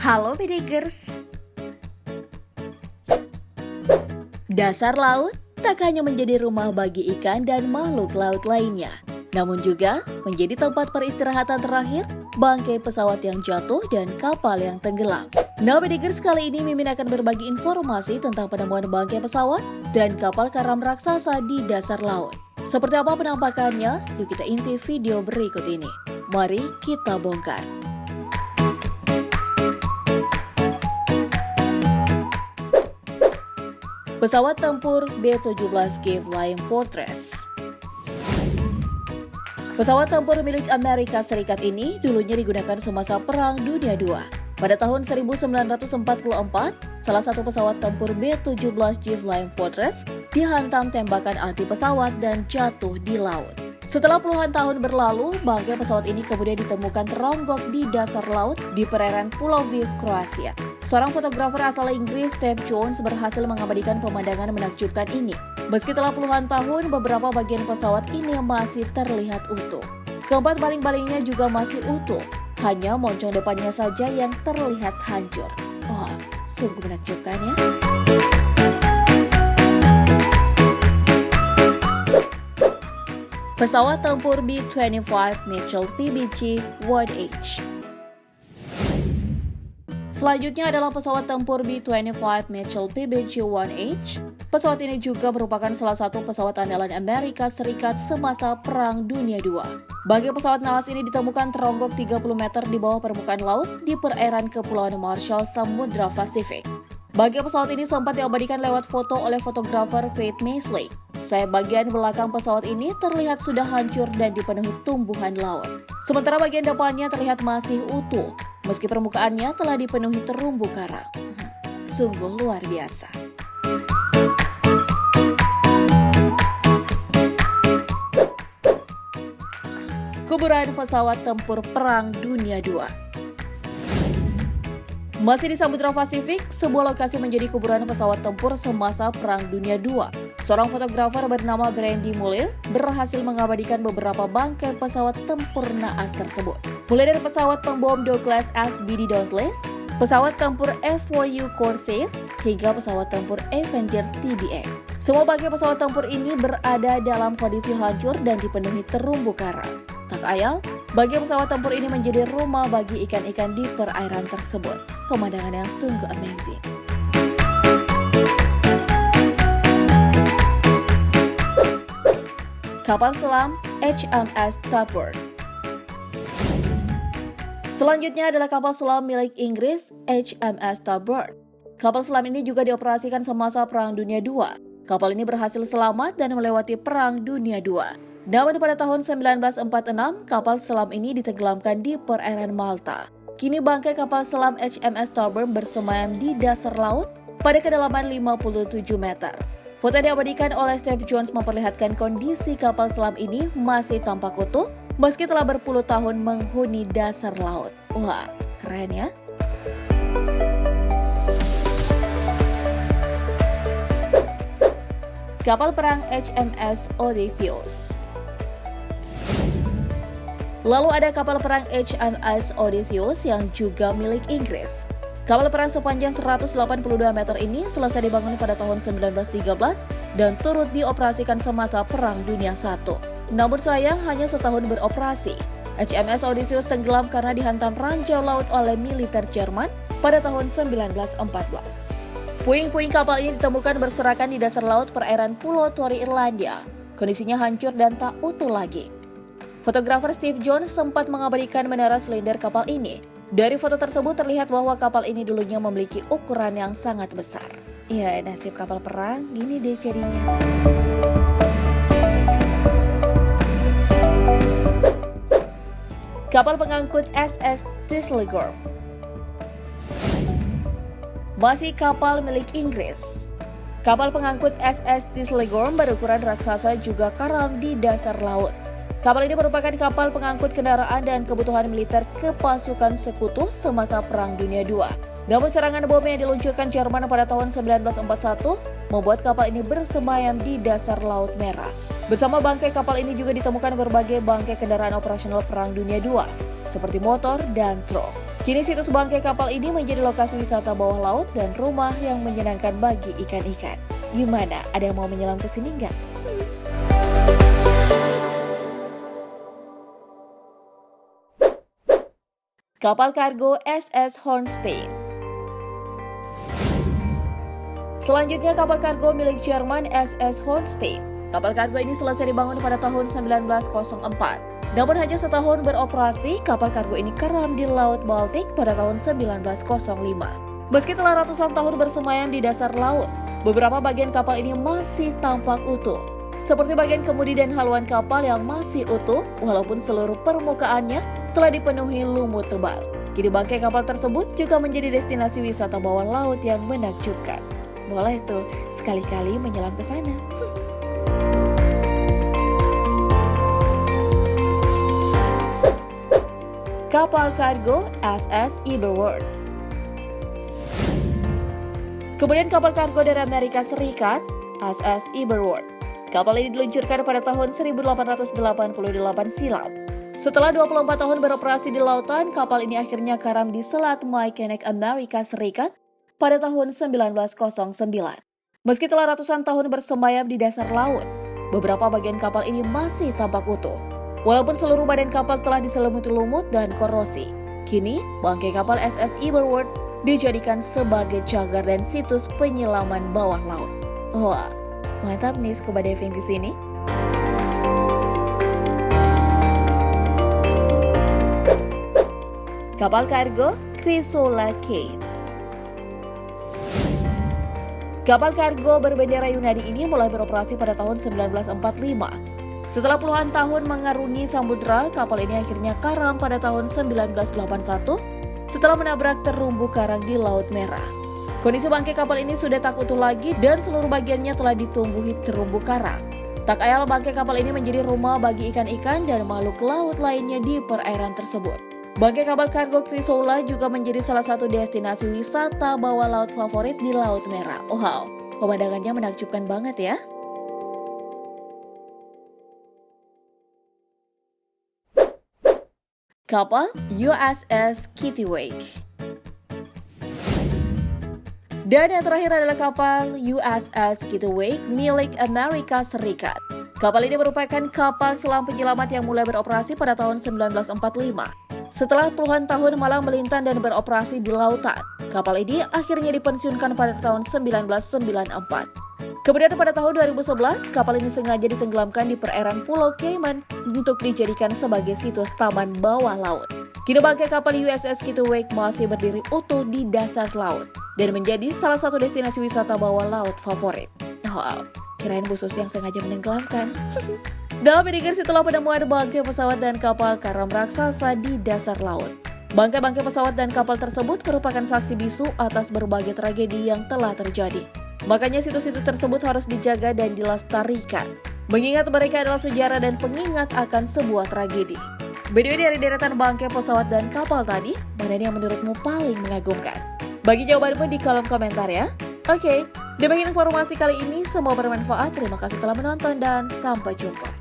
Halo Bedegers. Dasar laut tak hanya menjadi rumah bagi ikan dan makhluk laut lainnya, namun juga menjadi tempat peristirahatan terakhir bangkai pesawat yang jatuh dan kapal yang tenggelam. Nah Bedegers, kali ini Mimin akan berbagi informasi tentang penemuan bangkai pesawat dan kapal karam raksasa di dasar laut. Seperti apa penampakannya? Yuk kita intip video berikut ini. Mari kita bongkar. Pesawat tempur B-17G Flying Fortress. Pesawat tempur milik Amerika Serikat ini dulunya digunakan semasa Perang Dunia II. Pada tahun 1944, salah satu pesawat tempur B-17G Flying Fortress dihantam tembakan anti pesawat dan jatuh di laut. Setelah puluhan tahun berlalu, bangkai pesawat ini kemudian ditemukan teronggok di dasar laut di perairan Pulau Vis, Kroasia. Seorang fotografer asal Inggris, Steve Jones, berhasil mengabadikan pemandangan menakjubkan ini. Meski telah puluhan tahun, beberapa bagian pesawat ini masih terlihat utuh. Keempat baling-balingnya juga masih utuh, hanya moncong depannya saja yang terlihat hancur. Wah, sungguh menakjubkan ya. Pesawat tempur B-25 Mitchell PBG-1H. Selanjutnya adalah pesawat tempur B-25 Mitchell PBG-1H. Pesawat ini juga merupakan salah satu pesawat andalan Amerika Serikat semasa Perang Dunia II. Bangkai pesawat naas ini ditemukan teronggok 30 meter di bawah permukaan laut di perairan Kepulauan Marshall, Samudra Pasifik. Bangkai pesawat ini sempat diabadikan lewat foto oleh fotografer Faith Measley. Sayap bagian belakang pesawat ini terlihat sudah hancur dan dipenuhi tumbuhan laut. Sementara bagian depannya terlihat masih utuh, meski permukaannya telah dipenuhi terumbu karang. Sungguh luar biasa. Kuburan pesawat tempur Perang Dunia II. Masih di Samudra Pasifik, sebuah lokasi menjadi kuburan pesawat tempur semasa Perang Dunia II. Seorang fotografer bernama Brandy Muller berhasil mengabadikan beberapa bangkai pesawat tempur naas tersebut. Mulai dari pesawat pembom Douglas SBD Dauntless, pesawat tempur F-4U Corsair, hingga pesawat tempur Avengers TBA. Semua bangkai pesawat tempur ini berada dalam kondisi hancur dan dipenuhi terumbu karang. Tak ayal, bangkai pesawat tempur ini menjadi rumah bagi ikan-ikan di perairan tersebut. Pemandangan yang sungguh amazing. Kapal selam HMS Starboard. Selanjutnya adalah kapal selam milik Inggris HMS Starboard. Kapal selam ini juga dioperasikan semasa Perang Dunia II. Kapal ini berhasil selamat dan melewati Perang Dunia II. Namun pada tahun 1946, kapal selam ini ditenggelamkan di perairan Malta. Kini bangkai kapal selam HMS Starboard bersemayam di dasar laut pada kedalaman 57 meter. Foto yang diabadikan oleh Steve Jones memperlihatkan kondisi kapal selam ini masih tampak utuh meski telah berpuluh tahun menghuni dasar laut. Wah, keren ya. Kapal perang HMS Odysseus. Lalu ada kapal perang HMS Odysseus yang juga milik Inggris. Kapal perang sepanjang 182 meter ini selesai dibangun pada tahun 1913 dan turut dioperasikan semasa Perang Dunia I. Namun sayang hanya setahun beroperasi. HMS Odysseus tenggelam karena dihantam ranjau laut oleh militer Jerman pada tahun 1914. Puing-puing kapal ini ditemukan berserakan di dasar laut perairan Pulau Tory, Irlandia. Kondisinya hancur dan tak utuh lagi. Fotografer Steve Jones sempat mengabadikan menara silinder kapal ini. Dari foto tersebut terlihat bahwa kapal ini dulunya memiliki ukuran yang sangat besar. Ya, nasib kapal perang gini deh jadinya. Kapal pengangkut SS Thistlegorm. Masih kapal milik Inggris. Kapal pengangkut SS Thistlegorm berukuran raksasa juga karam di dasar laut. Kapal ini merupakan kapal pengangkut kendaraan dan kebutuhan militer ke pasukan sekutu semasa Perang Dunia II. Namun serangan bom yang diluncurkan Jerman pada tahun 1941 membuat kapal ini bersemayam di dasar Laut Merah. Bersama bangkai kapal ini juga ditemukan berbagai bangkai kendaraan operasional Perang Dunia II, seperti motor dan truk. Kini situs bangkai kapal ini menjadi lokasi wisata bawah laut dan rumah yang menyenangkan bagi ikan-ikan. Gimana? Ada yang mau menyelam ke sini nggak? Kapal kargo SS Hornstein. Selanjutnya kapal kargo milik Jerman SS Hornstein. Kapal kargo ini selesai dibangun pada tahun 1904. Namun hanya setahun beroperasi, kapal kargo ini karam di Laut Baltik pada tahun 1905. Meski telah ratusan tahun bersemayam di dasar laut, beberapa bagian kapal ini masih tampak utuh. Seperti bagian kemudi dan haluan kapal yang masih utuh, walaupun seluruh permukaannya telah dipenuhi lumut tebal. Kini bangkai kapal tersebut juga menjadi destinasi wisata bawah laut yang menakjubkan. Boleh tuh sekali-kali menyelam ke sana. Kapal kargo SS Eberhard. Kemudian kapal kargo dari Amerika Serikat, SS Eberhard. Kapal ini diluncurkan pada tahun 1888 silam. Setelah 24 tahun beroperasi di lautan, kapal ini akhirnya karam di Selat Mackinac, Amerika Serikat pada tahun 1909. Meski telah ratusan tahun bersemayam di dasar laut, beberapa bagian kapal ini masih tampak utuh. Walaupun seluruh badan kapal telah diselimuti lumut dan korosi, kini bangkai kapal SS Eberhard dijadikan sebagai cagar dan situs penyelaman bawah laut. Wah, mantap nih scuba diving di sini. Kapal kargo Chrysola Cape. Kapal kargo berbendera Yunani ini mulai beroperasi pada tahun 1945. Setelah puluhan tahun mengarungi samudera, kapal ini akhirnya karam pada tahun 1981 setelah menabrak terumbu karang di Laut Merah. Kondisi bangkai kapal ini sudah tak utuh lagi dan seluruh bagiannya telah ditumbuhi terumbu karang. Tak ayal bangkai kapal ini menjadi rumah bagi ikan-ikan dan makhluk laut lainnya di perairan tersebut. Bangkai kapal kargo Chrysola juga menjadi salah satu destinasi wisata bawah laut favorit di Laut Merah. Wow, pemandangannya menakjubkan banget ya. Kapal USS Kittiwake. Dan yang terakhir adalah kapal USS Kittiwake milik Amerika Serikat. Kapal ini merupakan kapal selam penyelamat yang mulai beroperasi pada tahun 1945. Setelah puluhan tahun malang melintang dan beroperasi di lautan, kapal ini akhirnya dipensiunkan pada tahun 1994. Kemudian pada tahun 2011, kapal ini sengaja ditenggelamkan di perairan Pulau Cayman untuk dijadikan sebagai situs taman bawah laut. Kini bangkai kapal USS Kittiwake masih berdiri utuh di dasar laut dan menjadi salah satu destinasi wisata bawah laut favorit. Wow, kirain khusus yang sengaja menenggelamkan. Dalam menikir setelah penemuan bangkai pesawat dan kapal karam raksasa di dasar laut. Bangkai-bangkai pesawat dan kapal tersebut merupakan saksi bisu atas berbagai tragedi yang telah terjadi. Makanya situs-situs tersebut harus dijaga dan dilestarikan, mengingat mereka adalah sejarah dan pengingat akan sebuah tragedi. By the way, dari deretan bangkai pesawat dan kapal tadi, mana yang menurutmu paling mengagumkan? Bagi jawabanmu di kolom komentar ya. Oke, demikian informasi kali ini, semoga bermanfaat. Terima kasih telah menonton dan sampai jumpa.